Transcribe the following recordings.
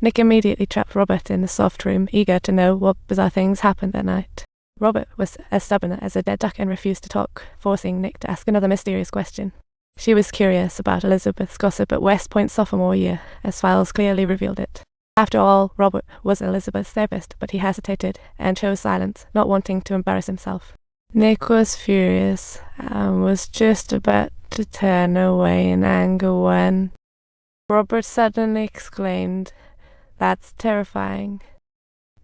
Nick immediately trapped Robert in the soft room, eager to know what bizarre things happened that night. Robert was as stubborn as a dead duck and refused to talk, forcing Nick to ask another mysterious question. She was curious about Elizabeth's gossip at West Point sophomore year, as files clearly revealed it. After all, Robert was Elizabeth's therapist, but he hesitated and chose silence, not wanting to embarrass himself. Nick was furious and was just about to turn away in anger when Robert suddenly exclaimed, "That's terrifying."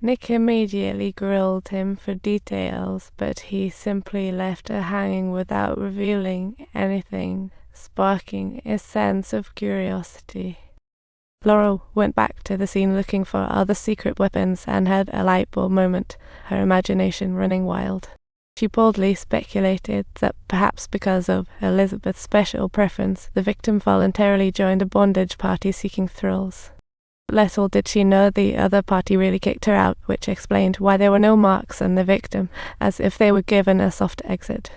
Nick immediately grilled him for details, but he simply left her hanging without revealing anything, sparking a sense of curiosity. Laura went back to the scene looking for other secret weapons and had a light bulb moment, her imagination running wild. She boldly speculated that perhaps because of Elizabeth's special preference, the victim voluntarily joined a bondage party seeking thrills. Little did she know the other party really kicked her out, which explained why there were no marks on the victim, as if they were given a soft exit.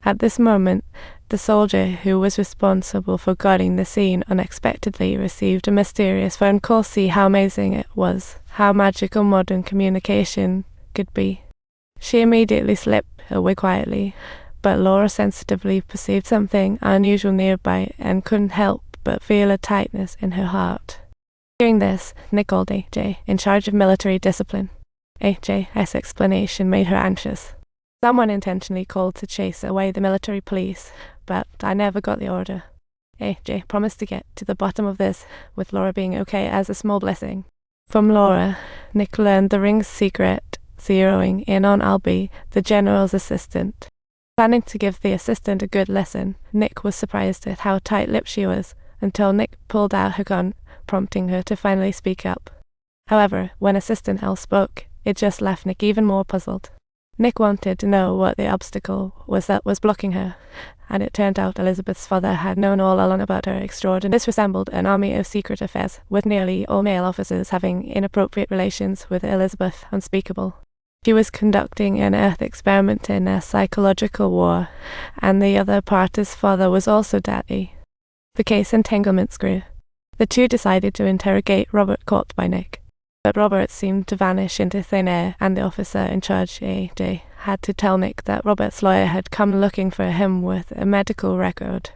At this moment, the soldier who was responsible for guarding the scene unexpectedly received a mysterious phone call. See how amazing it was, how magical modern communication could be. She immediately slipped away quietly, but Laura sensitively perceived something unusual nearby and couldn't help but feel a tightness in her heart. Hearing this, Nick called AJ, in charge of military discipline. AJ's explanation made her anxious. Someone intentionally called to chase away the military police, but I never got the order. AJ promised to get to the bottom of this, with Laura being okay as a small blessing. From Laura, Nick learned the ring's secret, zeroing in on Albie, the general's assistant. Planning to give the assistant a good lesson, Nick was surprised at how tight-lipped she was, until Nick pulled out her gun, prompting her to finally speak up. However, when Assistant L spoke, it just left Nick even more puzzled. Nick wanted to know what the obstacle was that was blocking her, and it turned out Elizabeth's father had known all along about her extraordinary. This resembled an army of secret affairs, with nearly all male officers having inappropriate relations with Elizabeth unspeakable. She was conducting an Earth experiment in a psychological war, and the other party's father was also daddy. The case entanglements grew. The two decided to interrogate Robert, caught by Nick. But Robert seemed to vanish into thin air, and the officer in charge, AJ, had to tell Nick that Robert's lawyer had come looking for him with a medical record.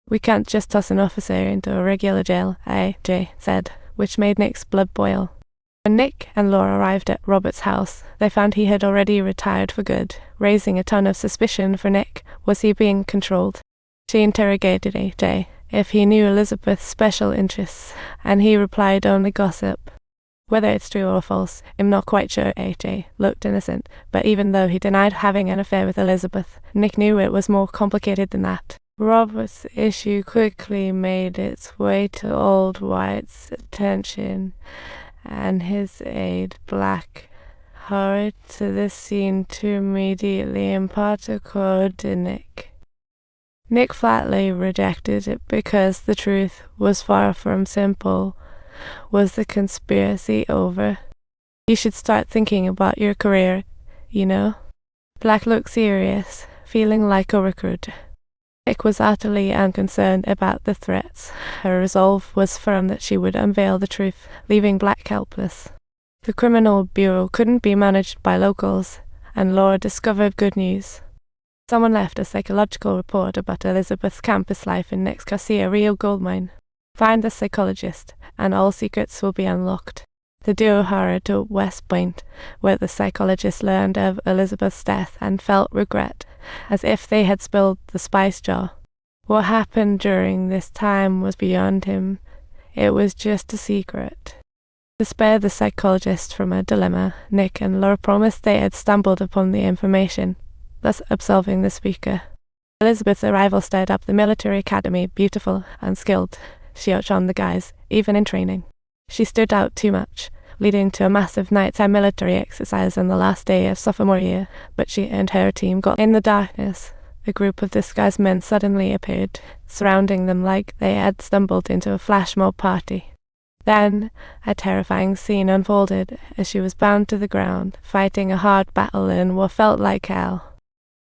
"We can't just toss an officer into a regular jail," AJ said, which made Nick's blood boil. When Nick and Laura arrived at Robert's house, they found he had already retired for good, raising a ton of suspicion for Nick. Was he being controlled? She interrogated AJ if he knew Elizabeth's special interests, and he replied only gossip. Whether it's true or false, I'm not quite sure. AJ looked innocent, but even though he denied having an affair with Elizabeth, Nick knew it was more complicated than that. Robert's issue quickly made its way to Old White's attention, and his aide, Black, hurried to the scene to immediately impart a code to Nick. Nick flatly rejected it because the truth was far from simple. Was the conspiracy over? "You should start thinking about your career, you know." Black looked serious, feeling like a recruit. Nick was utterly unconcerned about the threats. Her resolve was firm that she would unveil the truth, leaving Black helpless. The criminal bureau couldn't be managed by locals, and Laura discovered good news. Someone left a psychological report about Elizabeth's campus life in Nick's Garcia Rio goldmine. Find the psychologist, and all secrets will be unlocked. The duo hurried to West Point, where the psychologist learned of Elizabeth's death and felt regret, as if they had spilled the spice jar. What happened during this time was beyond him. It was just a secret. To spare the psychologist from a dilemma, Nick and Laura promised they had stumbled upon the information, thus absolving the speaker. Elizabeth's arrival stirred up the military academy, beautiful and skilled. She outshone the guys, even in training. She stood out too much, leading to a massive nighttime military exercise on the last day of sophomore year, but she and her team got in the darkness. A group of disguised men suddenly appeared, surrounding them like they had stumbled into a flash mob party. Then, a terrifying scene unfolded as she was bound to the ground, fighting a hard battle in what felt like hell.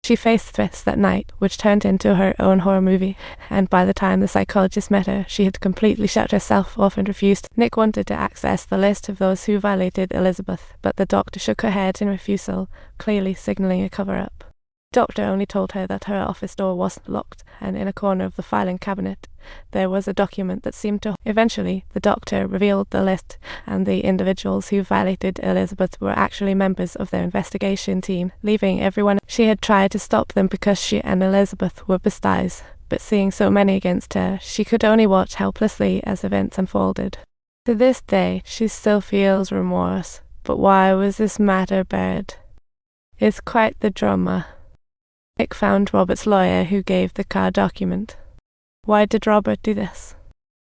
She faced threats that night, which turned into her own horror movie, and by the time the psychologist met her, she had completely shut herself off and refused. Nick wanted to access the list of those who violated Elizabeth, but the doctor shook her head in refusal, clearly signaling a cover-up. The doctor only told her that her office door wasn't locked, and in a corner of the filing cabinet there was a document that seemed to... Eventually, the doctor revealed the list, and the individuals who violated Elizabeth were actually members of their investigation team, leaving everyone. She had tried to stop them because she and Elizabeth were besties, but seeing so many against her, she could only watch helplessly as events unfolded. To this day, she still feels remorse, but why was this matter buried? It's quite the drama. Nick found Robert's lawyer who gave the car document. Why did Robert do this?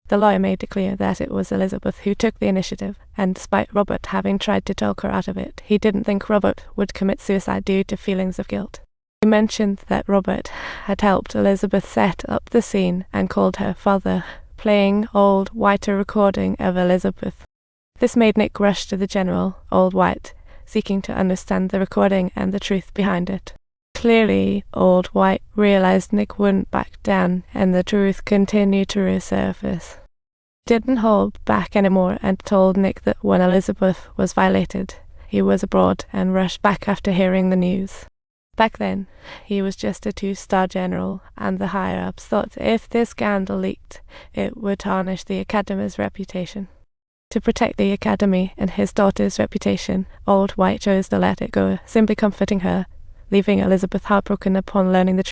The lawyer made it clear that it was Elizabeth who took the initiative, and despite Robert having tried to talk her out of it, he didn't think Robert would commit suicide due to feelings of guilt. He mentioned that Robert had helped Elizabeth set up the scene and called her father, playing Old White a recording of Elizabeth. This made Nick rush to the general, Old White, seeking to understand the recording and the truth behind it. Clearly, Old White realized Nick wouldn't back down, and the truth continued to resurface. He didn't hold back anymore and told Nick that when Elizabeth was violated, he was abroad and rushed back after hearing the news. Back then, he was just a 2-star general, and the higher-ups thought if this scandal leaked, it would tarnish the Academy's reputation. To protect the Academy and his daughter's reputation, Old White chose to let it go, simply comforting her, leaving Elizabeth heartbroken upon learning the truth.